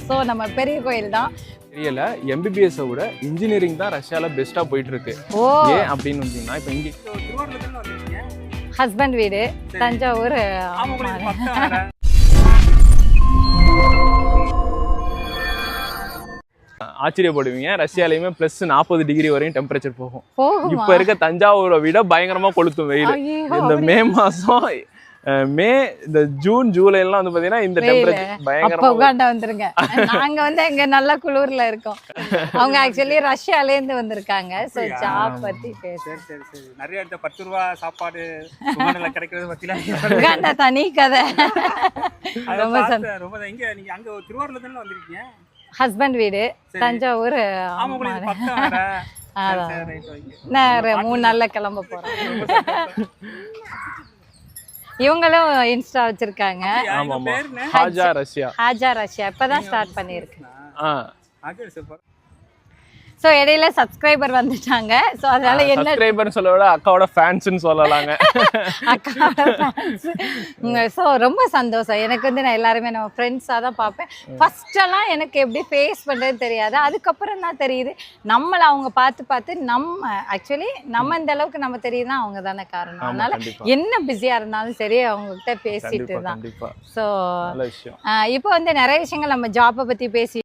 So நம்ம பெரிய கோயில் தான். தெரியல, எம்பிபிஎஸ் விட இன்ஜினியரிங் தான் ரஷ்யால பெஸ்டா போயிட்டு இருக்கு. ஏன் அப்படின்னு வந்தீங்கன்னா இப்ப இங்க ஹஸ்பண்ட் வீடு தஞ்சாவூர். ஆச்சரியப்படுவீங்க, ரஷ்யாலயுமே +40 டிகிரி வரையும் டெம்பரேச்சர் போகும். போகுமா? இப்ப இருக்க தஞ்சாவூரை விட பயங்கரமா கொளுத்தும் வெயில். இந்த மே மாசம், மே இந்த ஜூன் ஜூலை எல்லாம் வந்து பாத்தீங்கன்னா இந்த டெம்பரேச்சர் பயங்கரமா. உகாண்டா வந்துருங்க. நாங்க வந்து எங்க நல்ல குளூர்ல இருக்கோம். அவங்க ஆக்சுவலி ரஷ்யால இருந்து வந்திருக்காங்க. சோ ஜாப் பத்தி பேச நிறைய இடத்துல 10 ரூபாய் சாப்பாடு உகாண்டால கிடைக்கிறது பத்திலாம் உகாண்டா தனி கதை. ரொம்ப ரொம்ப இங்க நீங்க அங்க திருவாரூர்ல தான வந்திருக்கீங்க. ஹஸ்பண்ட் வீடு தஞ்சாவூர். ஆமா, உங்களுக்கு பக்கம் வேற. நான் 3 நாள்ல கிளம்ப போறேன். இவங்களும் இன்ஸ்டா வச்சிருக்காங்க. ஆமாமா, ஹாஜா ரஷ்யா. ஹாஜா ரஷ்யா இப்பதான் ஸ்டார்ட் பண்ணிருக்கு. ஆகே சூப்பர். சோ இடையில சப்ஸ்கிரைபர் வந்துட்டாங்க. சோ அதனால என்ன சப்ஸ்கிரைபர் சொல்ல விட அக்காவோட ஃபேன்ஸ்னு சொல்லலாங்க. அக்காவோட ஃபேன்ஸ். சோ ரொம்ப சந்தோஷம். எனக்கு வந்து நான் எல்லாருமே நம்ம ஃப்ரெண்ட்ஸா தான் பார்ப்பேன். ஃபர்ஸ்ட் எல்லாம் எனக்கு எப்படி ஃபேஸ் பண்றதுன்னு தெரியாது. அதுக்கப்புறம் தான் தெரியுது நம்மள அவங்க பார்த்து நம்ம ஆக்சுவலி நம்ம இந்த அளவுக்கு நம்ம தெரியுதுன்னா அவங்க தானே காரணம். அதனால என்ன பிஸியா இருந்தாலும் சரி அவங்க கிட்ட பேசிட்டு தான். சோ இப்போ வந்து நிறைய விஷயங்கள் நம்ம ஜாப்பை பத்தி பேசி